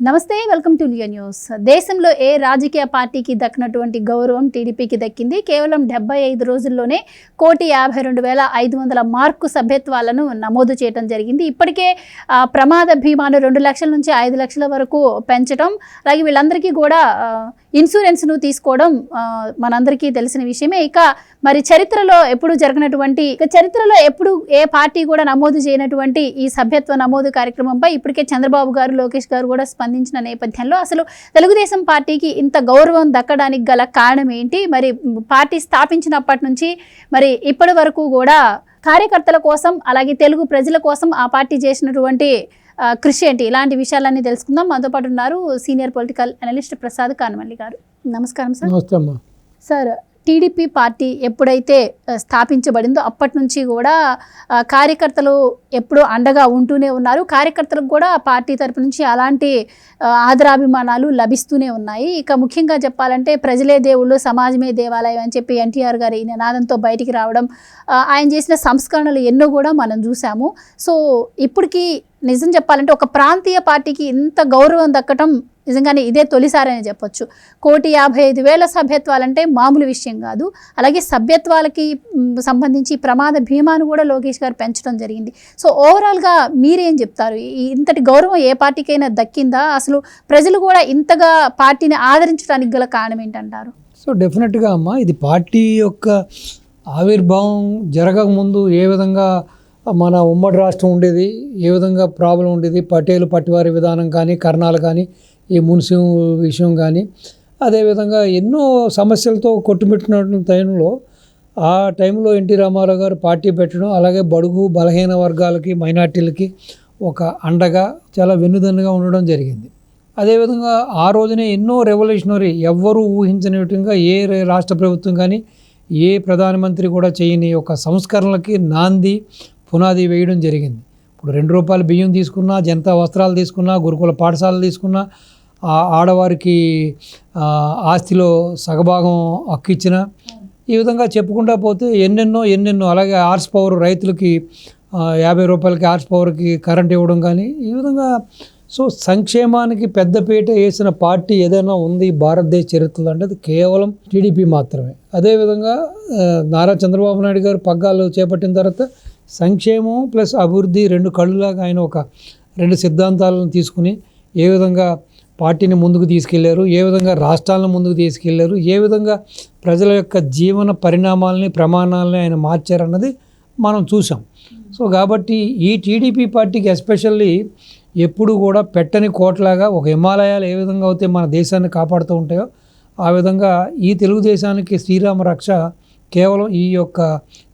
నమస్తే, welcome to Leo news. దేశంలో ఏ రాజకీయ పార్టీకి దక్కినటువంటి గౌరవం టీడీపీకి దక్కింది. కేవలం 75 రోజుల్లోనే 1,52,500 మార్కు సభ్యత్వాలను నమోదు చేయడం జరిగింది. ఇప్పటికే ప్రమాద భీమాను 2 లక్షల నుంచి 5 లక్షల వరకు పెంచడం, అలాగే వీళ్ళందరికీ కూడా ఇన్సూరెన్స్ను తీసుకోవడం మనందరికీ తెలిసిన విషయమే. ఇక మరి చరిత్రలో ఎప్పుడు ఏ పార్టీ కూడా నమోదు చేయనటువంటి ఈ సభ్యత్వ నమోదు కార్యక్రమంపై ఇప్పటికే చంద్రబాబు గారు, లోకేష్ గారు కూడా స్పందించిన నేపథ్యంలో అసలు తెలుగుదేశం పార్టీకి ఇంత గౌరవం దక్కడానికి గల కారణం ఏంటి? మరి పార్టీ స్థాపించినప్పటి నుంచి మరి ఇప్పటి వరకు కూడా కార్యకర్తల కోసం, అలాగే తెలుగు ప్రజల కోసం ఆ పార్టీ చేసినటువంటి కృషి ఏంటి? ఇలాంటి విషయాలన్నీ తెలుసుకుందాం. మనతో పాటు ఉన్నారు సీనియర్ పొలిటికల్ అనలిస్ట్ ప్రసాద్ కానమల్లి గారు. నమస్కారం సార్. నమస్తే అమ్మా. సార్, టీడీపీ పార్టీ ఎప్పుడైతే స్థాపించబడిందో అప్పటి నుంచి కూడా కార్యకర్తలు ఎప్పుడూ అండగా ఉంటూనే ఉన్నారు. కార్యకర్తలకు కూడా పార్టీ తరపు నుంచి అలాంటి ఆదరాభిమానాలు లభిస్తూనే ఉన్నాయి. ఇక ముఖ్యంగా చెప్పాలంటే ప్రజలే దేవుళ్ళు, సమాజమే దేవాలయం అని చెప్పి ఎన్టీఆర్ గారి నినాదంతో బయటికి రావడం, ఆయన చేసిన సంస్కరణలు ఎన్నో కూడా మనం చూసాము. సో ఇప్పటికీ నిజం చెప్పాలంటే ఒక ప్రాంతీయ పార్టీకి ఇంత గౌరవం దక్కటం నిజంగానే ఇదే తొలిసారని చెప్పొచ్చు. 1,55,000 సభ్యత్వాలంటే మామూలు విషయం కాదు. అలాగే సభ్యత్వాలకి సంబంధించి ప్రమాద భీమాను కూడా లోకేష్ గారు పెంచడం జరిగింది. సో ఓవరాల్గా మీరేం చెప్తారు? ఇంతటి గౌరవం ఏ పార్టీకైనా దక్కిందా? అసలు ప్రజలు కూడా ఇంతగా పార్టీని ఆదరించడానికి గల కారణం ఏంటంటారు? సో డెఫినెట్గా అమ్మా, ఇది పార్టీ యొక్క ఆవిర్భావం జరగకముందు ఏ విధంగా మన ఉమ్మడి రాష్ట్రం ఉండేది, ఏ విధంగా ప్రాబ్లం ఉండేది, పటేలు పట్టివారి విధానం కానీ, కర్ణాలు కానీ, ఈ మున్సిం విషయం కానీ, అదేవిధంగా ఎన్నో సమస్యలతో కొట్టుమిట్టిన టైంలో ఆ టైంలో ఎన్టీ రామారావు గారు పార్టీ పెట్టడం, అలాగే బడుగు బలహీన వర్గాలకి, మైనార్టీలకి ఒక అండగా చాలా వెన్నుదన్నుగా ఉండడం జరిగింది. అదేవిధంగా ఆ రోజునే ఎన్నో రెవల్యూషనరీ, ఎవ్వరూ ఊహించని విధంగా ఏ రాష్ట్ర ప్రభుత్వం కానీ ఏ ప్రధానమంత్రి కూడా చేయని ఒక సంస్కరణలకి నాంది పునాది వేయడం జరిగింది. ఇప్పుడు 2 రూపాయల బియ్యం తీసుకున్నా, జనతా వస్త్రాలు తీసుకున్నా, గురుకుల పాఠశాలలు తీసుకున్నా, ఆడవారికి ఆస్తిలో సగభాగం హక్కు ఇచ్చిన, ఈ విధంగా చెప్పుకుంటా పోతే ఎన్నెన్నో. అలాగే హార్స్ పవర్ రైతులకి 50 రూపాయలకి హార్స్ పవర్కి కరెంట్ ఇవ్వడం కానీ, ఈ విధంగా సో సంక్షేమానికి పెద్దపీట వేసిన పార్టీ ఏదైనా ఉంది భారతదేశ చరిత్రలో అంటే అది కేవలం టీడీపీ మాత్రమే. అదేవిధంగా నారా చంద్రబాబు నాయుడు గారు పగ్గాలు చేపట్టిన తర్వాత సంక్షేమం ప్లస్ అభివృద్ధి 2 కళ్ళులాగా ఆయన ఒక 2 సిద్ధాంతాలను తీసుకుని ఏ విధంగా పార్టీని ముందుకు తీసుకెళ్లారు, ఏ విధంగా రాష్ట్రాలను ముందుకు తీసుకెళ్లారు, ఏ విధంగా ప్రజల యొక్క జీవన పరిణామాలని, ప్రమాణాలని ఆయన మార్చారన్నది మనం చూసాం. సో కాబట్టి ఈ టీడీపీ పార్టీకి ఎస్పెషల్లీ ఎప్పుడు కూడా పెట్టని కోటలాగా ఒక హిమాలయాలు ఏ విధంగా అయితే మన దేశాన్ని కాపాడుతూ ఉంటాయో ఆ విధంగా ఈ తెలుగుదేశానికి శ్రీరామ రక్ష కేవలం ఈ యొక్క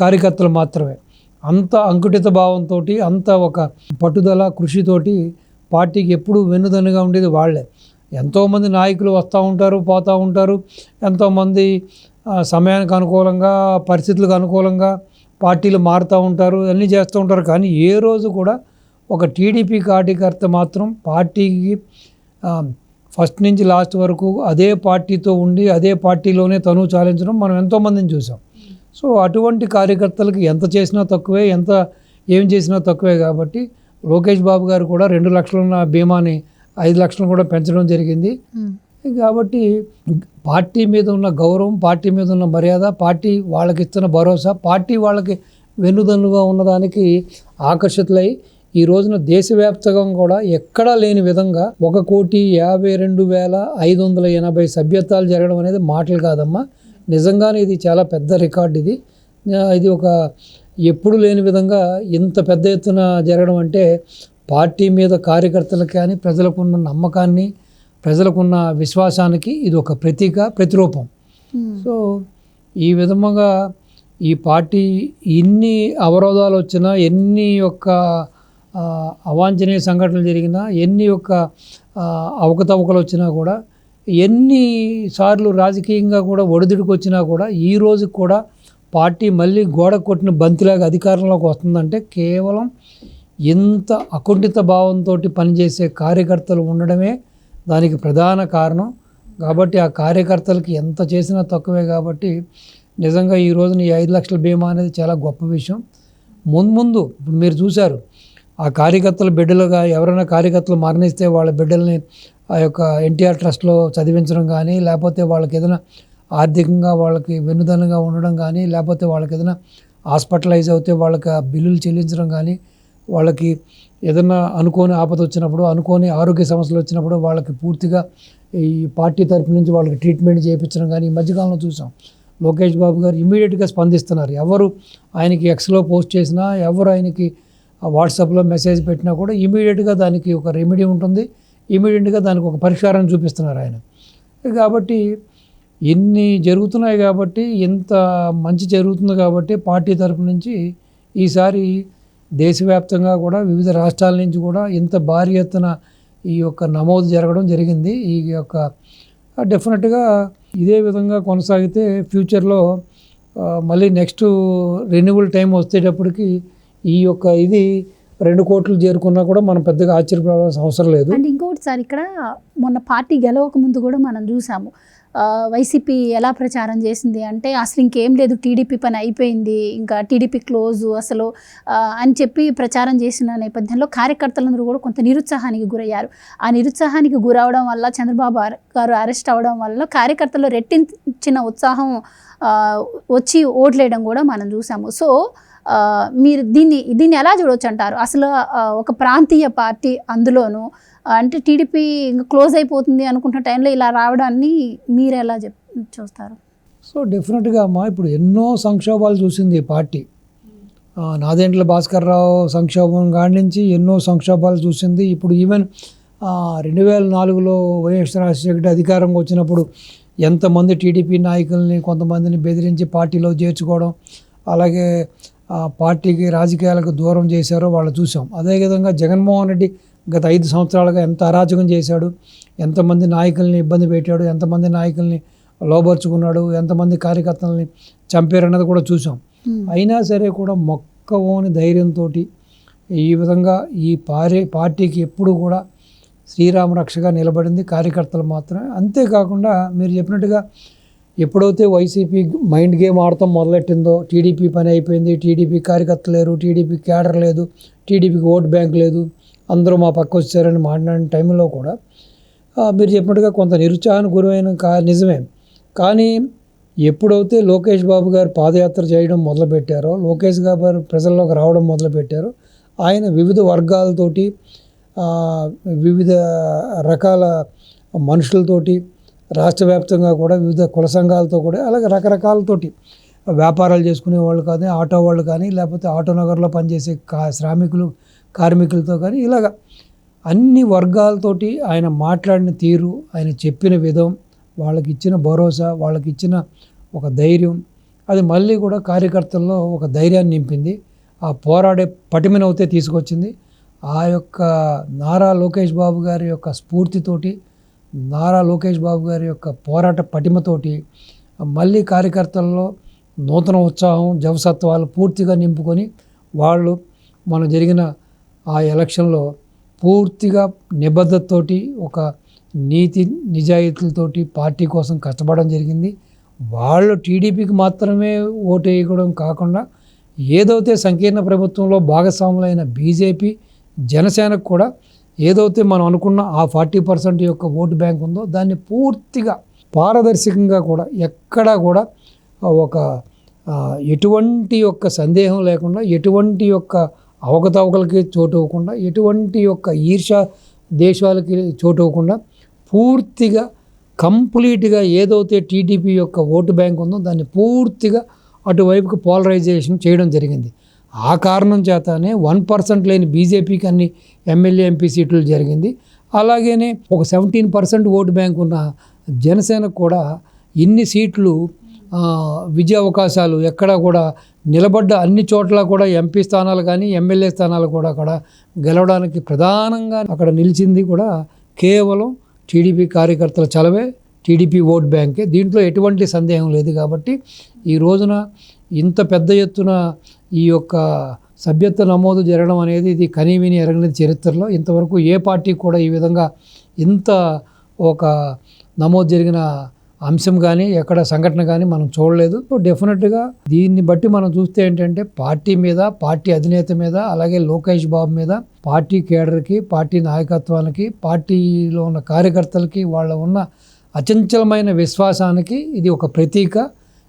కార్యకర్తలు మాత్రమే. అంత అంకుటిత భావంతో, అంత ఒక పట్టుదల కృషితోటి పార్టీకి ఎప్పుడు వెన్నుదన్నుగా ఉండేది వాళ్ళే. ఎంతోమంది నాయకులు వస్తూ ఉంటారు, పోతూ ఉంటారు. ఎంతోమంది సమయానికి అనుకూలంగా, పరిస్థితులకు అనుకూలంగా పార్టీలు మారుతూ ఉంటారు, అన్నీ చేస్తూ ఉంటారు. కానీ ఏ రోజు కూడా ఒక టీడీపీ కార్యకర్త మాత్రం పార్టీకి ఫస్ట్ నుంచి లాస్ట్ వరకు అదే పార్టీతో ఉండి అదే పార్టీలోనే తను చాలించడం మనం ఎంతోమందిని చూసాం. సో అటువంటి కార్యకర్తలకు ఎంత చేసినా తక్కువే, ఏం చేసినా తక్కువే. కాబట్టి లోకేష్ బాబు గారు కూడా 2 లక్షలున్న బీమాని 5 లక్షలు కూడా పెంచడం జరిగింది. కాబట్టి పార్టీ మీద ఉన్న గౌరవం, పార్టీ మీద ఉన్న మర్యాద, పార్టీ వాళ్ళకి ఇస్తున్న భరోసా, పార్టీ వాళ్ళకి వెన్నుదన్నుగా ఉన్నదానికి ఆకర్షితులై ఈ రోజున దేశవ్యాప్తంగా కూడా ఎక్కడా లేని విధంగా 1,52,580 సభ్యత్వాలు జరగడం అనేది మాటలు కాదమ్మా. నిజంగానే ఇది చాలా పెద్ద రికార్డు. ఇది ఒక ఎప్పుడు లేని విధంగా ఇంత పెద్ద ఎత్తున జరగడం అంటే పార్టీ మీద కార్యకర్తలకు కానీ, ప్రజలకున్న నమ్మకాన్ని, ప్రజలకున్న విశ్వాసానికి ఇది ఒక ప్రతిరూపం. సో ఈ విధంగా ఈ పార్టీ ఎన్ని అవరోధాలు వచ్చినా, ఎన్ని యొక్క అవాంఛనీయ సంఘటనలు జరిగినా, ఎన్ని యొక్క అవకతవకలు వచ్చినా కూడా, ఎన్నిసార్లు రాజకీయంగా కూడా ఒడిదుడికి వచ్చినా కూడా ఈ రోజుకి కూడా పార్టీ మళ్ళీ గోడ కొట్టిన బంతిలాగా అధికారంలోకి వస్తుందంటే కేవలం ఇంత అకుంఠిత భావంతో పనిచేసే కార్యకర్తలు ఉండడమే దానికి ప్రధాన కారణం. కాబట్టి ఆ కార్యకర్తలకి ఎంత చేసినా తక్కువే. కాబట్టి నిజంగా ఈ రోజున ఈ 5 లక్షల బీమా అనేది చాలా గొప్ప విషయం. ముందు మీరు చూశారు ఆ కార్యకర్తల బిడ్డలుగా ఎవరైనా కార్యకర్తలు మరణిస్తే వాళ్ళ బిడ్డల్ని ఆ యొక్క ఎన్టీఆర్ ట్రస్ట్లో చదివించడం కానీ, లేకపోతే వాళ్ళకి ఏదైనా ఆర్థికంగా వాళ్ళకి వెన్నుదన్నుగా ఉండడం కానీ, లేకపోతే వాళ్ళకి ఏదైనా హాస్పిటలైజ్ అవుతే వాళ్ళకి ఆ బిల్లులు చెల్లించడం కానీ, వాళ్ళకి ఏదైనా అనుకోని ఆపద వచ్చినప్పుడు, అనుకోని ఆరోగ్య సమస్యలు వచ్చినప్పుడు వాళ్ళకి పూర్తిగా ఈ పార్టీ తరపు నుంచి వాళ్ళకి ట్రీట్మెంట్ చేయించడం కానీ ఈ మధ్యకాలంలో చూసాం. లోకేష్ బాబు గారు ఇమీడియట్గా స్పందిస్తున్నారు. ఎవరు ఆయనకి ఎక్స్లో పోస్ట్ చేసినా, ఎవరు ఆయనకి వాట్సాప్లో మెసేజ్ పెట్టినా కూడా ఇమీడియట్గా దానికి ఒక రెమెడీ ఉంటుంది, ఇమీడియట్గా దానికి ఒక పరిష్కారం చూపిస్తున్నారు ఆయన. కాబట్టి ఇన్ని జరుగుతున్నాయి కాబట్టి, ఇంత మంచి జరుగుతుంది కాబట్టి పార్టీ తరపు నుంచి ఈసారి దేశవ్యాప్తంగా కూడా వివిధ రాష్ట్రాల నుంచి కూడా ఇంత భారీ ఎత్తున ఈ యొక్క నమోదు జరగడం జరిగింది. ఈ యొక్క డెఫినెట్గా ఇదే విధంగా కొనసాగితే ఫ్యూచర్లో మళ్ళీ నెక్స్ట్ రెన్యువల్ టైం వచ్చేటప్పటికి ఈ యొక్క ఇది 2 కోట్లు చేరుకున్నా కూడా మనం పెద్దగా ఆశ్చర్యపడాల్సిన అవసరం లేదు. అండ్ ఇంకొకటి సార్, ఇక్కడ మొన్న పార్టీ గెలవక ముందు కూడా మనం చూసాము వైసీపీ ఎలా ప్రచారం చేసింది అంటే అసలు ఇంకేం లేదు, టీడీపీ పని అయిపోయింది, ఇంకా టీడీపీ క్లోజ్ అసలు అని చెప్పి ప్రచారం చేసిన నేపథ్యంలో కార్యకర్తలందరూ కూడా కొంత నిరుత్సాహానికి గురయ్యారు. ఆ నిరుత్సాహానికి గురవడం వల్ల చంద్రబాబు గారు అరెస్ట్ అవ్వడం వల్ల కార్యకర్తలు రెట్టించిన ఉత్సాహం వచ్చి ఓట్లేయడం కూడా మనం చూసాము. సో మీరు దీన్ని ఎలా చూడవచ్చు అంటారు? అసలు ఒక ప్రాంతీయ పార్టీ, అందులోనూ అంటే టీడీపీ ఇంకా క్లోజ్ అయిపోతుంది అనుకుంటున్న టైంలో ఇలా రావడాన్ని మీరు ఎలా చూస్తారు? సో డెఫినెట్గా అమ్మా, ఇప్పుడు ఎన్నో సంక్షోభాలు చూసింది ఈ పార్టీ. నాదెండ్ల భాస్కర్ రావు సంక్షోభం కాడి నుంచి ఎన్నో సంక్షోభాలు చూసింది. ఇప్పుడు ఈవెన్ 2004లో వైఎస్ రాజశేఖర అధికారంగా వచ్చినప్పుడు ఎంతమంది టీడీపీ నాయకుల్ని కొంతమందిని బెదిరించి పార్టీలో చేర్చుకోవడం, అలాగే పార్టీకి రాజకీయాలకు దూరం చేశారో వాళ్ళు చూసాం. అదేవిధంగా జగన్మోహన్ రెడ్డి గత 5 సంవత్సరాలుగా ఎంత అరాచకం చేశాడు, ఎంతమంది నాయకుల్ని ఇబ్బంది పెట్టాడు, ఎంతమంది నాయకుల్ని లోబర్చుకున్నాడు, ఎంతమంది కార్యకర్తలని చంపారన్నది కూడా చూసాం. అయినా సరే కూడా మొక్కవోని ధైర్యంతో ఈ విధంగా ఈ పార్టీకి ఎప్పుడు కూడా శ్రీరామ రక్షగా నిలబడింది కార్యకర్తలు మాత్రమే. అంతేకాకుండా మీరు చెప్పినట్టుగా ఎప్పుడైతే వైసీపీ మైండ్ గేమ్ ఆడటం మొదలెట్టిందో, టీడీపీ పని అయిపోయింది, టీడీపీ కార్యకర్తలు లేరు, టీడీపీ క్యాడర్ లేదు, టీడీపీకి ఓట్ బ్యాంక్ లేదు, అందరూ మా పక్క వచ్చారని మాట్లాడిన టైంలో కూడా మీరు చెప్పినట్టుగా కొంత నిరుత్సాహానికి గురైన నిజమే. కానీ ఎప్పుడైతే లోకేష్ బాబు గారు పాదయాత్ర చేయడం మొదలుపెట్టారో, లోకేష్ గారు ప్రజల్లోకి రావడం మొదలుపెట్టారో, ఆయన వివిధ వర్గాలతోటి వివిధ రకాల మనుషులతోటి రాష్ట్ర వ్యాప్తంగా కూడా వివిధ కుల సంఘాలతో కూడా అలాగే రకరకాలతోటి వ్యాపారాలు చేసుకునే వాళ్ళు కానీ, ఆటో వాళ్ళు కానీ, లేకపోతే ఆటో నగర్లో పనిచేసే శ్రామికులు కార్మికులతో కానీ, ఇలాగ అన్ని వర్గాలతోటి ఆయన మాట్లాడిన తీరు, ఆయన చెప్పిన విధం, వాళ్ళకి ఇచ్చిన భరోసా, వాళ్ళకి ఇచ్చిన ఒక ధైర్యం, అది మళ్ళీ కూడా కార్యకర్తల్లో ఒక ధైర్యాన్ని నింపింది. ఆ పోరాడే పటిమనవుతే తీసుకొచ్చింది. ఆ యొక్క నారా లోకేష్ బాబు గారి యొక్క స్ఫూర్తితోటి, నారా లోకేష్ బాబు గారి యొక్క పోరాట పటిమతోటి మళ్ళీ కార్యకర్తల్లో నూతన ఉత్సాహం, జవసత్వాలు పూర్తిగా నింపుకొని వాళ్ళు మనం జరిగిన ఆ ఎలక్షన్లో పూర్తిగా నిబద్ధతతోటి, ఒక నీతి నిజాయితీలతోటి పార్టీ కోసం కష్టపడడం జరిగింది. వాళ్ళు టీడీపీకి మాత్రమే ఓటు వేయడం కాకుండా ఏదైతే సంకీర్ణ ప్రభుత్వంలో భాగస్వాములైన బీజేపీ, జనసేనకు కూడా ఏదైతే మనం అనుకున్న ఆ 40% యొక్క ఓటు బ్యాంక్ ఉందో దాన్ని పూర్తిగా పారదర్శకంగా కూడా ఎక్కడా కూడా ఒక ఎటువంటి యొక్క సందేహం లేకుండా, ఎటువంటి యొక్క అవకతవకలకి చోటు ఇవ్వకుండా, ఎటువంటి యొక్క ఈర్ష్య దేశాలకి చోటు ఇవ్వకుండా పూర్తిగా కంప్లీట్గా ఏదైతే టీడీపీ యొక్క ఓటు బ్యాంక్ ఉందో దాన్ని పూర్తిగా అటువైపుకి పోలరైజేషన్ చేయడం జరిగింది. ఆ కారణం చేతనే 1% లేని బీజేపీకి అన్ని ఎమ్మెల్యే ఎంపీ సీట్లు జరిగింది. అలాగనే ఒక 17% ఓటు బ్యాంక్ ఉన్న జనసేనకు కూడా ఇన్ని సీట్లు విజయ అవకాశాలు ఎక్కడా కూడా నిలబడ్డ అన్ని చోట్ల కూడా ఎంపీ స్థానాలు కానీ ఎమ్మెల్యే స్థానాలు కూడా అక్కడ గెలవడానికి ప్రధానంగా అక్కడ నిలిచింది కూడా కేవలం టీడీపీ కార్యకర్తల చలవే, టీడీపీ ఓట్ బ్యాంకే. దీంట్లో ఎటువంటి సందేహం లేదు. కాబట్టి ఈ రోజున ఇంత పెద్ద ఎత్తున ఈ యొక్క సభ్యత్వ నమోదు జరగడం అనేది ఇది కనీవిని ఎరగని చరిత్రలో ఇంతవరకు ఏ పార్టీ కూడా ఈ విధంగా ఇంత ఒక నమోదు జరిగిన అంశం కానీ ఎక్కడ సంఘటన కానీ మనం చూడలేదు. సో డెఫినెట్గా దీన్ని బట్టి మనం చూస్తే ఏంటంటే పార్టీ మీద, పార్టీ అధినేత మీద, అలాగే లోకేష్ బాబు మీద, పార్టీ కేడర్కి, పార్టీ నాయకత్వానికి, పార్టీలో ఉన్న కార్యకర్తలకి వాళ్ళ ఉన్న అచంచలమైన విశ్వాసానికి ఇది ఒక ప్రతీక.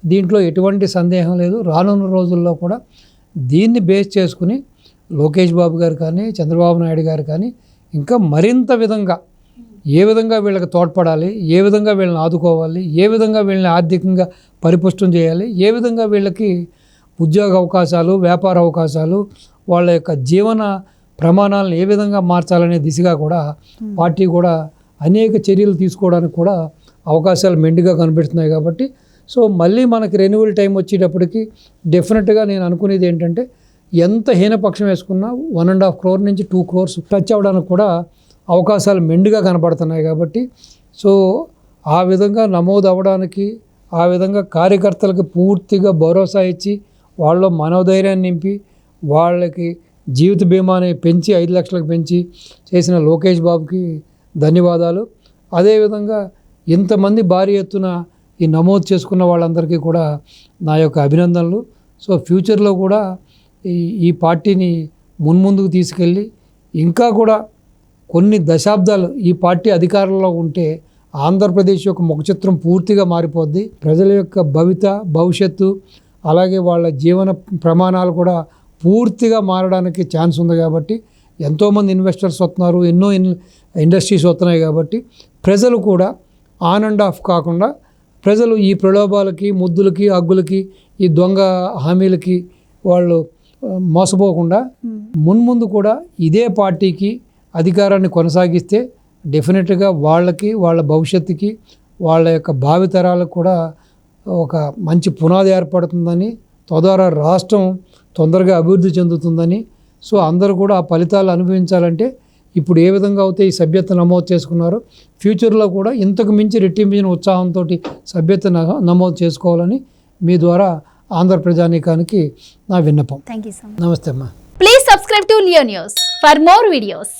దీంట్లో ఎటువంటి సందేహం లేదు. రానున్న రోజుల్లో కూడా దీన్ని బేస్ చేసుకుని లోకేష్ బాబు గారు కానీ, చంద్రబాబు నాయుడు గారు కానీ ఇంకా మరింత విధంగా ఏ విధంగా వీళ్ళకి తోడ్పడాలి, ఏ విధంగా వీళ్ళని ఆదుకోవాలి, ఏ విధంగా వీళ్ళని ఆర్థికంగా పరిపుష్టం చేయాలి, ఏ విధంగా వీళ్ళకి ఉద్యోగ అవకాశాలు, వ్యాపార అవకాశాలు, వాళ్ళ యొక్క జీవన ప్రమాణాలను ఏ విధంగా మార్చాలనే దిశగా కూడా పార్టీ కూడా అనేక చర్యలు తీసుకోవడానికి కూడా అవకాశాలు మెండుగా కనిపిస్తున్నాయి. కాబట్టి సో మళ్ళీ మనకి రెన్యువల్ టైం వచ్చేటప్పటికి డెఫినెట్గా నేను అనుకునేది ఏంటంటే ఎంత హీనపక్షం వేసుకున్నా 1.5 crore నుంచి 2 crores టచ్ అవ్వడానికి కూడా అవకాశాలు మెండుగా కనపడుతున్నాయి. కాబట్టి సో ఆ విధంగా నమోదు అవ్వడానికి, ఆ విధంగా కార్యకర్తలకు పూర్తిగా భరోసా ఇచ్చి వాళ్ళలో మనోధైర్యాన్ని నింపి వాళ్ళకి జీవిత బీమాని పెంచి 5 లక్షలకు పెంచి చేసిన లోకేష్ బాబుకి ధన్యవాదాలు. అదేవిధంగా ఇంతమంది భారీ ఎత్తున ఈ నమోదు చేసుకున్న వాళ్ళందరికీ కూడా నా యొక్క అభినందనలు. సో ఫ్యూచర్లో కూడా ఈ పార్టీని మున్ముందుకు తీసుకెళ్ళి ఇంకా కూడా కొన్ని దశాబ్దాలు ఈ పార్టీ అధికారంలో ఉంటే ఆంధ్రప్రదేశ్ యొక్క ముఖచిత్రం పూర్తిగా మారిపోద్ది. ప్రజల యొక్క భవిష్యత్తు అలాగే వాళ్ళ జీవన ప్రమాణాలు కూడా పూర్తిగా మారడానికి ఛాన్స్ ఉంది. కాబట్టి ఎంతోమంది ఇన్వెస్టర్స్ వస్తున్నారు, ఎన్నో ఇండస్ట్రీస్ వస్తున్నాయి. కాబట్టి ప్రజలు కూడా ఆన్ అండ్ ఆఫ్ కాకుండా ప్రజలు ఈ ప్రలోభాలకి, ముద్దులకి, హగ్గులకి, ఈ దొంగ హామీలకి వాళ్ళు మోసపోకుండా మున్ముందు కూడా ఇదే పార్టీకి అధికారాన్ని కొనసాగిస్తే డెఫినెట్గా వాళ్ళకి, వాళ్ళ భవిష్యత్తుకి, వాళ్ళ యొక్క భావితరాలకు కూడా ఒక మంచి పునాది ఏర్పడుతుందని, తద్వారా రాష్ట్రం తొందరగా అభివృద్ధి చెందుతుందని, సో అందరూ కూడా ఆ ఫలితాలు అనుభవించాలంటే ఇప్పుడు ఏ విధంగా అయితే ఈ సభ్యత నమోదు చేసుకున్నారో ఫ్యూచర్లో కూడా ఇంతకు మించి రెట్టించిన ఉత్సాహంతో సభ్యత నమోదు చేసుకోవాలని మీ ద్వారా ఆంధ్ర ప్రజానీకానికి నా విన్నపం. Thank you so much. నమస్తే అమ్మా. Please subscribe to Leo news for more videos.